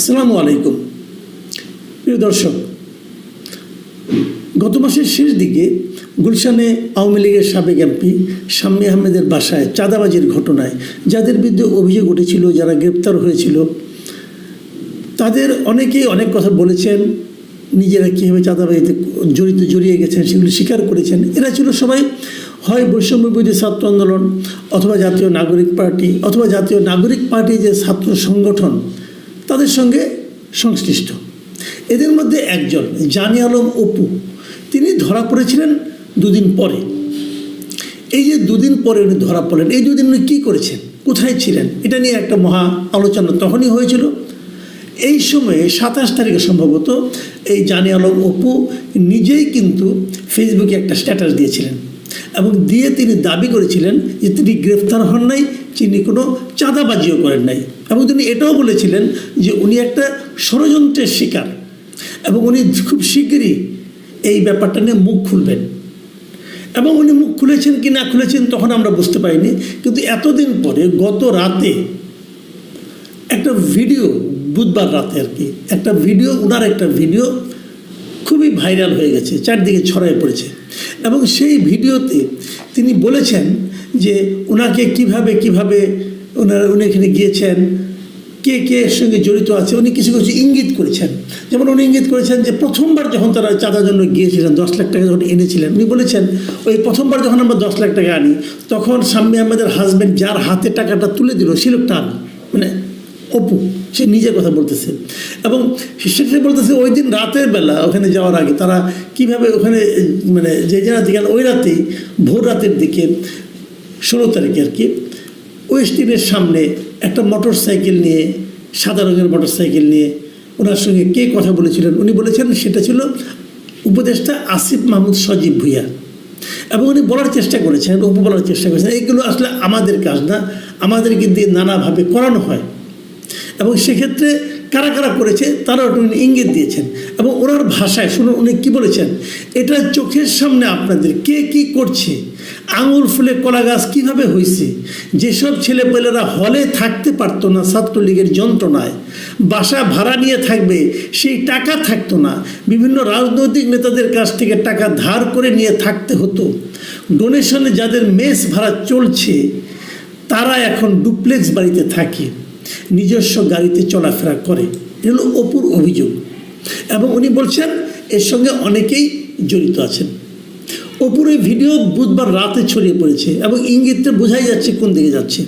আসসালামু আলাইকুম প্রিয় দর্শক, গত মাসের শেষ দিকে গুলশানে আওয়ামী লীগের সাবেক এমপি শাম্মী আহমেদের বাসায় চাঁদাবাজির ঘটনায় যাদের বিরুদ্ধে অভিযোগ উঠেছিল, যারা গ্রেপ্তার হয়েছিল, তাদের অনেকেই অনেক কথা বলেছেন। নিজেরা কীভাবে চাঁদাবাজিতে জড়িয়ে গেছেন সেগুলি স্বীকার করেছেন। এরা ছিল সবাই হয় বৈষম্য বিরোধী ছাত্র আন্দোলন অথবা জাতীয় নাগরিক পার্টি অথবা জাতীয় নাগরিক পার্টি যে ছাত্র সংগঠন তাদের সঙ্গে সংশ্লিষ্ট। এদের মধ্যে একজন জানি আলম অপু, তিনি ধরা পড়েছিলেন দুদিন পরে। এই যে দুদিন পরে উনি ধরা পড়লেন, এই দুদিন উনি কী করেছেন, কোথায় ছিলেন, এটা নিয়ে একটা মহা আলোচনা তখনই হয়েছিল। এই সময়ে 27 তারিখে সম্ভবত এই জানি আলম অপু নিজেই কিন্তু ফেসবুকে একটা স্ট্যাটাস দিয়েছিলেন এবং দিয়ে তিনি দাবি করেছিলেন যে তিনি গ্রেফতার হন নাই, তিনি কোনো চাঁদাবাজিও করেন নাই, এবং তিনি এটাও বলেছিলেন যে উনি একটা ষড়যন্ত্রের শিকার এবং উনি খুব শিগগিরই এই ব্যাপারটা নিয়ে মুখ খুলবেন। এবং উনি মুখ খুলেছেন কি না খুলেছেন তখন আমরা বুঝতে পারিনি, কিন্তু এতদিন পরে গত রাতে একটা ভিডিও, বুধবার রাতে আর কি, একটা ভিডিও, ওনার একটা ভিডিও খুবই ভাইরাল হয়ে গেছে, চারদিকে ছড়ায় পড়েছে। এবং সেই ভিডিওতে তিনি বলেছেন যে ওনাকে কিভাবে উনি এখানে গিয়েছেন, কে এর সঙ্গে জড়িত আছে, উনি কিছু ইঙ্গিত করেছেন। যেমন উনি ইঙ্গিত করেছেন যে প্রথমবার যখন তারা চাঁদার জন্য গিয়েছিলেন, 10 লাখ টাকা যখন এনেছিলেন, উনি বলেছেন ওই প্রথমবার যখন আমরা 10 লাখ টাকা আনি তখন শাম্মী আহমেদের হাজব্যান্ড যার হাতে টাকাটা তুলে দিল সে লোকটা আমি, মানে অপু, সে নিজের কথা বলতেছে। এবং সেটা বলতেছে ওই দিন রাতের বেলা ওখানে যাওয়ার আগে তারা কিভাবে ওখানে মানে যে জায়গাতে গেল, ওই রাতেই ভোর রাতের দিকে 16 তারিখে আর কি, ওয়েস্টিনের সামনে একটা মোটর সাইকেল নিয়ে, সাদা রঙের মোটর সাইকেল নিয়ে ওনার সঙ্গে কে কথা বলেছিলেন, উনি বলেছেন সেটা ছিল উপদেষ্টা আসিফ মাহমুদ সজীব ভুঁইয়া। এবং উনি বলার চেষ্টা করেছেন, অপু বলার চেষ্টা করেছেন এইগুলো আসলে আমাদের কাজ না, আমাদেরকে দিয়ে নানাভাবে করানো হয়। এবং সেক্ষেত্রে কারা কারা করেছে তারা উনি ইঙ্গিত দিয়েছেন। এবং ওনার ভাষায় শুনুন উনি কী বলেছেন, এটা চোখের সামনে আপনাদের কে কী করছে, আঙুল ফুলে কলা গাছ কীভাবে হয়েছে, যেসব ছেলেপেলেরা হলে থাকতে পারতো না ছাত্রলীগের যন্ত্রণায়, বাসা ভাড়া নিয়ে থাকবে সেই টাকা থাকতো না, বিভিন্ন রাজনৈতিক নেতাদের কাছ থেকে টাকা ধার করে নিয়ে থাকতে হতো, ডোনেশনে যাদের মেস ভাড়া চলছে তারা এখন ডুপ্লেক্স বাড়িতে থাকে, নিজস্ব গাড়িতে চলাফেরা করে। এগুলো অপুর অভিযোগ। এবং উনি বলছেন এর সঙ্গে অনেকেই জড়িত আছেন। অপুর এই ভিডিও বুধবার রাতে ছড়িয়ে পড়েছে এবং ইঙ্গিতটা বোঝাই যাচ্ছে কোন দিকে যাচ্ছে।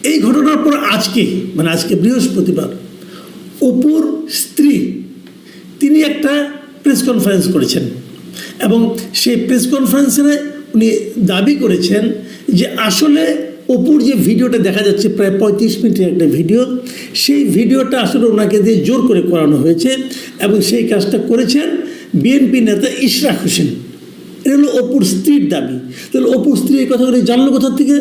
এই ঘটনার পর আজকে বৃহস্পতিবার অপুর স্ত্রী তিনি একটা প্রেস কনফারেন্স করেছেন এবং সেই প্রেস কনফারেন্সে উনি দাবি করেছেন যে আসলে অপুর যে ভিডিওটা দেখা যাচ্ছে প্রায় 35 মিনিটের একটা ভিডিও, সেই ভিডিওটা আসলে ওনাকে দিয়ে জোর করে করানো হয়েছে এবং সেই কাজটা করেছেন বিএনপি নেতা ইশরাক হোসেন। এটা হলো অপুর স্ত্রীর দাবি। তাহলে অপুর স্ত্রী এই কথাগুলি জানলো কোথা থেকে?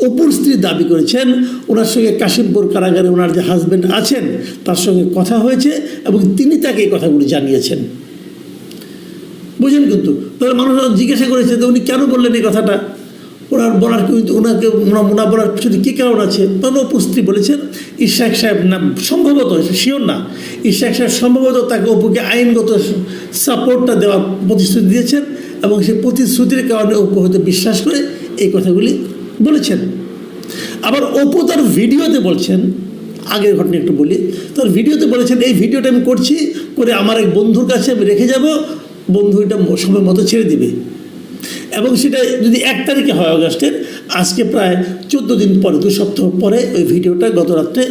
অপুর স্ত্রী দাবি করেছেন ওনার সঙ্গে কাশিমপুর কারাগারে ওনার যে হাজব্যান্ড আছেন তার সঙ্গে কথা হয়েছে এবং তিনি তাকে এই কথাগুলি জানিয়েছেন। বুঝলেন? কিন্তু তাহলে মানুষ জিজ্ঞাসা করেছে যে উনি কেন বললেন এই কথাটা, ওনার বলার ওনা বলার পিছনে কী কারণ আছে? তখন অপুর স্ত্রী বলেছেন ইশরাক সাহেব না, সম্ভবত শিওর না, ইশরাক সাহেব সম্ভবত তাকে অপুকে আইনগত সাপোর্টটা দেওয়ার প্রতিশ্রুতি দিয়েছেন এবং সেই প্রতিশ্রুতির কারণে অপু হয়তো বিশ্বাস করে এই কথাগুলি বলেছেন। আবার অপু তার ভিডিওতে বলছেন, আগের ঘটনা একটু বলি, তার ভিডিওতে বলেছেন এই ভিডিওটা আমি করছি করে আমার এক বন্ধুর কাছে আমি রেখে যাব, বন্ধু এটা সময় মতো ছেড়ে দিবে। এবং সেটা যদি 1 তারিখে হয় অগাস্টের, আজকে প্রায় 14 দিন পরে, 2 সপ্তাহ পরে ওই ভিডিওটা গত রাত্রে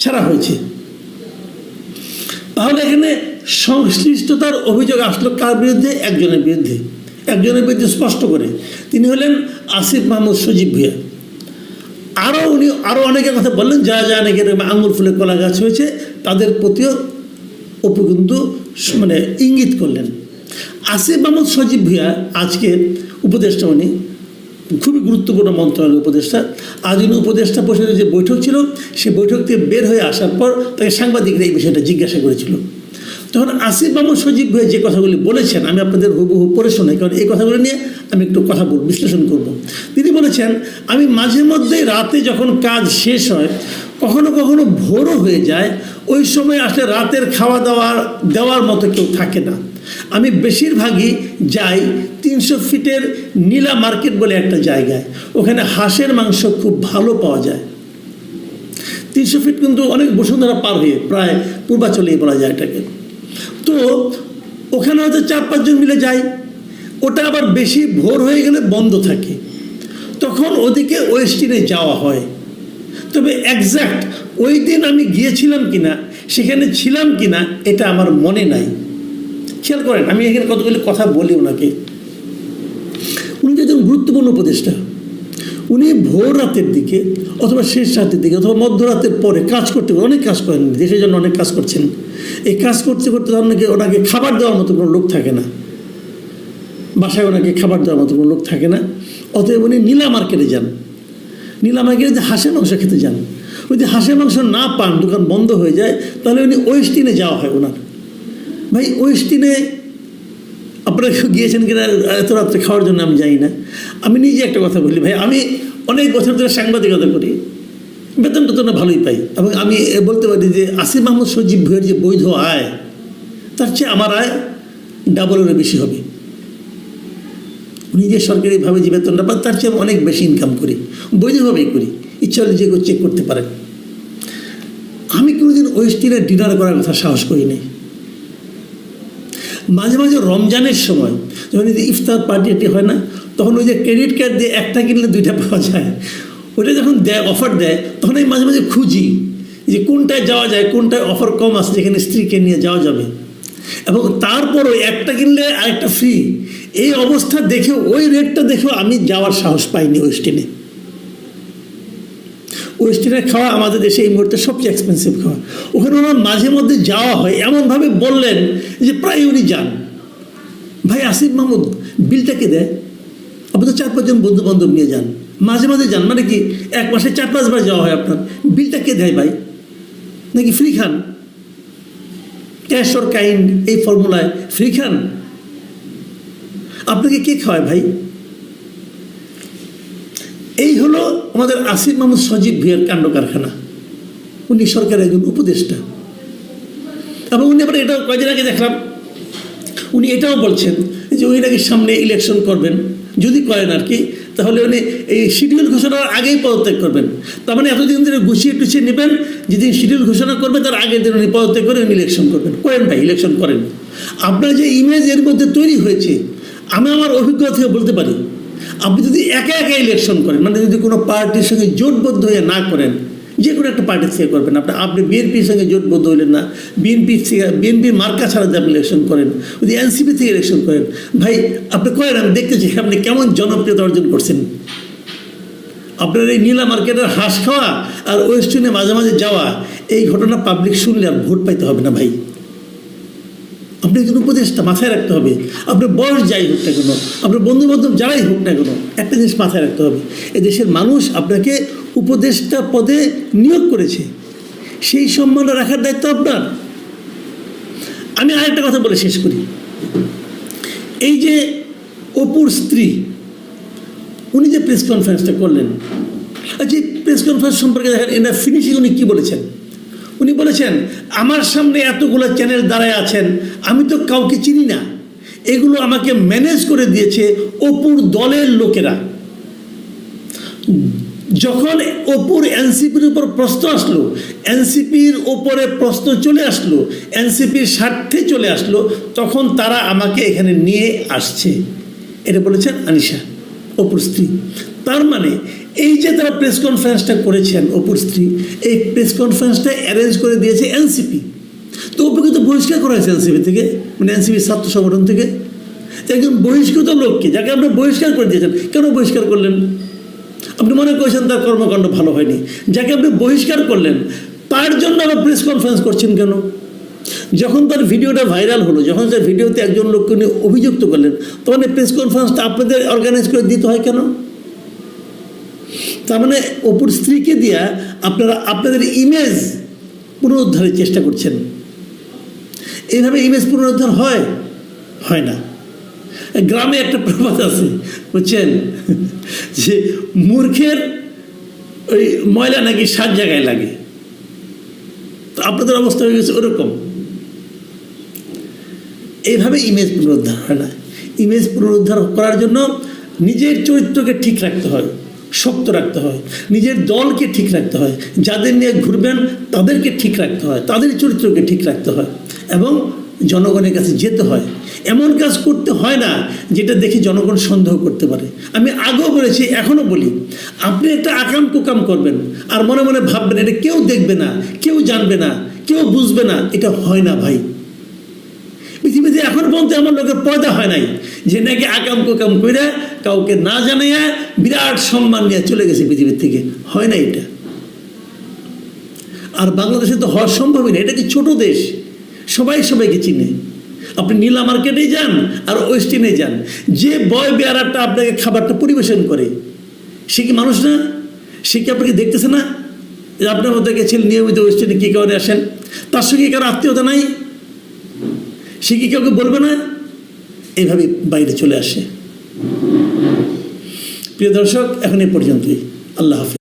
ছাড়া হয়েছে। তাহলে এখানে সংশ্লিষ্টতার অভিযোগ আসলো কার বিরুদ্ধে? একজনের বিরুদ্ধে স্পষ্ট করে, তিনি হলেন আসিফ মাহমুদ সজীব ভুঁইয়া। আরও অনেকের কথা বললেন, যা অনেকের আঙুল ফুলে কলা গাছ হয়েছে তাদের প্রতিও অপু কিন্তু মানে ইঙ্গিত করলেন। আসিফ মাহমুদ সজীব ভুঁইয়া আজকে উপদেষ্টা, উনি খুবই গুরুত্বপূর্ণ মন্ত্রণালয়ের উপদেষ্টা। আজ উনি উপদেষ্টা পরিষদের যে বৈঠক ছিল সেই বৈঠক থেকে বের হয়ে আসার পর তাকে সাংবাদিকরা এই বিষয়টা জিজ্ঞাসা করেছিল। তখন আসিফ মাহমুদ সজীব ভুঁইয়া যে কথাগুলি বলেছেন আমি আপনাদের হুবহু পড়ে শোনাই, কারণ এই কথাগুলো নিয়ে আমি একটু কথা বিশ্লেষণ করব। তিনি বলেছেন আমি মাঝে মধ্যে রাতে যখন কাজ শেষ হয় কখনো কখনো ভোরও হয়ে যায়। ওই সময় আসলে রাতের খাওয়া দাওয়া দেওয়ার মতো কেউ থাকে না। আমি বেশিরভাগই যাই 300 ফিটের নীলা মার্কেট বলে একটা জায়গায়, ওখানে হাঁসের মাংস খুব ভালো পাওয়া যায়। 300 ফিট কিন্তু অনেক বসুন্ধরা পার হয়ে প্রায় পূর্বাচলেই বলা যায় এটাকে। তো ওখানে হয়তো 4-5 জন মিলে যাই। ওটা আবার বেশি ভোর হয়ে গেলে বন্ধ থাকে, তখন ওদিকে ওয়েস্টিনে যাওয়া হয়। তবে এক্স্যাক্ট ওই দিন আমি গিয়েছিলাম কিনা, সেখানে ছিলাম কিনা, এটা আমার মনে নাই। খেয়াল করেন, আমি এখানে কতগুলি কথা বলি ওনাকে। উনি একজন গুরুত্বপূর্ণ উপদেষ্টা। উনি ভোর রাতের দিকে অথবা শেষ রাতের দিকে অথবা মধ্যরাতের পরে কাজ করতে, অনেক কাজ করেন, দেশের জন্য অনেক কাজ করছেন। এই কাজ করতে করতে ওনাকে খাবার দেওয়ার মতো কোনো লোক থাকে না, বাসায় ওনাকে খাবার দেওয়ার মতো কোনো লোক থাকে না। অতএব উনি নীলা মার্কেটে যান। নীলা মার্কেটে যে হাঁসের মাংস খেতে যান, যদি হাঁসের মাংস না পান, দোকান বন্ধ হয়ে যায়, তাহলে উনি ওয়েস্টিনে যাওয়া হয় ওনার। ভাই ওয়েস্টিনে আপনারা গিয়েছেন কিনা এত রাত্রে খাওয়ার জন্য আমি জানি না। আমি নিজে একটা কথা বলি ভাই, আমি অনেক বছর ধরে সাংবাদিকতা করি, বেতন টেতন ভালোই পাই, এবং আমি বলতে পারি যে আসিফ মাহমুদ সজীব ভুঁইয়ার যে বৈধ আয়, তার চেয়ে আমার আয় ডাবলেরও বেশি হবে। উনি যে সরকারিভাবে যে বেতনটা পান, তার চেয়ে অনেক বেশি ইনকাম করি, বৈধভাবেই করি, ইচ্ছা হলে যে চেক করতে পারেন। আমি কোনোদিন ওয়েস্টিনে ডিনার করার কথা সাহস করি নাই। মাঝে মাঝে রমজানের সময় যখন ইফতার পার্টি হয় না, তখন ওই যে ক্রেডিট কার্ড দিয়ে একটা কিনলে 2টা পাওয়া যায়, ওটা যখন দেয়, অফার দেয়, তখন আমি মাঝে মাঝে খুঁজি যে কোনটায় যাওয়া যায়, কোনটায় অফার কম আছে, যেখানে স্ত্রীকে নিয়ে যাওয়া যাবে। এবং তারপরও একটা কিনলে আরেকটা ফ্রি, এই অবস্থা দেখেও, ওই রেটটা দেখেও আমি যাওয়ার সাহস পাইনি ওয়েস্টিনে। ওয়েস্টিনের খাওয়া আমাদের দেশে এই মুহূর্তে সবচেয়ে এক্সপেন্সিভ খাওয়া। ওখানে ওনার মাঝে মধ্যে যাওয়া হয়, এমনভাবে বললেন যে প্রায় উনি যান। ভাই আসিফ মাহমুদ বিলটা কে দেয়? আপনি তো 4-5 জন বন্ধু বান্ধব নিয়ে যান, মাঝে মাঝে যান, মানে কি 1 মাসে 4-5 বার যাওয়া হয় আপনার, বিলটা কে দেয় ভাই? নাকি free Khan? Cash or kind এই ফর্মুলায় ফ্রি খান? আপনাকে কে খাওয়ায় ভাই? এই হলো আমাদের আসিফ মাহমুদ সজীব ভুঁইয়ার কাণ্ড কারখানা। উনি সরকারের একজন উপদেষ্টা, এবং উনি আবার এটাও কয়েকদিন আগে দেখলাম, উনি এটাও বলছেন যে উনি নাকি সামনে ইলেকশন করবেন, যদি করেন আর কি, তাহলে উনি এই শিডিউল ঘোষণার আগেই পদত্যাগ করবেন। তার মানে এতদিন ধরে গুছিয়ে টুছিয়ে নেবেন, যেদিন শিডিউল ঘোষণা করবে তার আগের দিন উনি পদত্যাগ করে উনি ইলেকশন করবেন। করেন ভাই, ইলেকশন করেন। আপনার যে ইমেজ এর মধ্যে তৈরি হয়েছে, আমি আমার অভিজ্ঞতা থেকে বলতে পারি, আপনি যদি একা একা ইলেকশন করেন, মানে যদি কোনো পার্টির সঙ্গে জোটবদ্ধ হয়ে না করেন, যে কোনো একটা পার্টির থেকে করবেন, আপনি বিএনপির সঙ্গে জোটবদ্ধ হইলেন না, বিএনপির মার্কা ছাড়া যদি আপনি ইলেকশন করেন, যদি এনসিপি থেকে ইলেকশন করেন, ভাই আপনি করেন, আমি দেখতে চাই আপনি কেমন জনপ্রিয়তা অর্জন করছেন। আপনার এই নীলা মার্কেটের হাঁস খাওয়া আর ওয়েস্টিনে মাঝে মাঝে যাওয়া, এই ঘটনা পাবলিক শুনলে আর ভোট পাইতে হবে না ভাই। আপনি একজন উপদেষ্টা, মাথায় রাখতে হবে। আপনার বয়স যাই হোক না কেন, আপনার বন্ধু বান্ধব যারাই হোক না কেন, একটা জিনিস মাথায় রাখতে হবে, এদেশের মানুষ আপনাকে উপদেষ্টা পদে নিয়োগ করেছে, সেই সম্মান রাখার দায়িত্ব আপনার। আমি আরেকটা কথা বলে শেষ করি। এই যে অপুর স্ত্রী, উনি যে প্রেস কনফারেন্সটা করলেন, যে প্রেস কনফারেন্স সম্পর্কে দেখেন, এটা ফিনিশিং উনি কী বলেছেন? উনি বলেছেন, আমার সামনে এতগুলো চ্যানেল দাঁড়ায় আছেন, আমি তো কাউকে চিনি না, এগুলো আমাকে ম্যানেজ করে দিয়েছে অপুর দলের লোকেরা। যখন অপুর এনসিপির উপর প্রশ্ন আসলো, এনসিপির ওপরে প্রশ্ন চলে আসলো, এনসিপির স্বার্থে চলে আসলো, তখন তারা আমাকে এখানে নিয়ে আসছে। এটা বলেছেন আনিশা, অপুর স্ত্রী। তার মানে এই যে তারা প্রেস কনফারেন্সটা করেছেন অপুর স্ত্রী, এই প্রেস কনফারেন্সটা অ্যারেঞ্জ করে দিয়েছে এনসিপি। তো অপুকে তো বহিষ্কার করা হয়েছে এনসিপি থেকে, মানে এনসিপির ছাত্র সংগঠন থেকে। একজন বহিষ্কৃত লোককে, যাকে আপনি বহিষ্কার করে দিয়েছেন, কেন বহিষ্কার করলেন? আপনি মনে করছেন তার কর্মকাণ্ড ভালো হয়নি, যাকে আপনি বহিষ্কার করলেন তার জন্য আবার প্রেস কনফারেন্স করছেন কেন? যখন তার ভিডিওটা ভাইরাল হলো, যখন তার ভিডিওতে একজন লোককে উনি অভিযুক্ত করলেন, তখন এই প্রেস কনফারেন্সটা আপনাদের অর্গানাইজ করে দিতে হয় কেন? তার মানে অপুর স্ত্রীকে দিয়া আপনারা আপনাদের ইমেজ পুনরুদ্ধারের চেষ্টা করছেন। এইভাবে ইমেজ পুনরুদ্ধার হয়? হয় না। গ্রামে একটা প্রবাদ আছে, বুঝছেন, যে মূর্খের ওই ময়লা নাকি 7 জায়গায় লাগে। আপনাদের অবস্থা হয়ে গেছে ওরকম। এইভাবে ইমেজ পুনরুদ্ধার হয় না। ইমেজ পুনরুদ্ধার করার জন্য নিজের চরিত্রকে ঠিক রাখতে হয়, শক্ত রাখতে হয়, নিজের দলকে ঠিক রাখতে হয়, যাদের নিয়ে ঘুরবেন তাদেরকে ঠিক রাখতে হয়, তাদের চরিত্রকে ঠিক রাখতে হয় এবং জনগণের কাছে যেতে হয়। এমন কাজ করতে হয় না যেটা দেখে জনগণ সন্দেহ করতে পারে। আমি আগেও বলেছি, এখনও বলি, আপনি একটা আকাম কুকাম করবেন আর মনে মনে ভাববেন এটা কেউ দেখবে না, কেউ জানবে না, কেউ বুঝবে না, এটা হয় না ভাই। পৃথিবীতে এখন পর্যন্ত এমন লোকের পয়দা হয় নাই যে নাকি আকাম কুকাম করে কাউকে না জানাইয়া বিরাট সম্মান নিয়ে চলে গেছে পৃথিবীর থেকে, হয় না এটা। আর বাংলাদেশে তো হওয়া সম্ভবই না, এটা কি ছোট দেশ, সবাই সবাইকে চিনে। আপনি নীলা মার্কেটে যান আর ওয়েস্টিনে যান, যে বয় বেয়ারাটা আপনাকে খাবারটা পরিবেশন করে সে কি মানুষ না? সে কি আপনাকে দেখতেছে না যে আপনার মধ্যে গেছেন নিয়মিত ওয়েস্টিনে কী কারণে আসেন? তার সঙ্গে কারো আত্মীয়তা নাই? সে কি কাউকে বলবে না? এইভাবে বাইরে চলে আসে। প্রিয় দর্শক, এখন এই পর্যন্তই। আল্লাহ হাফেজ।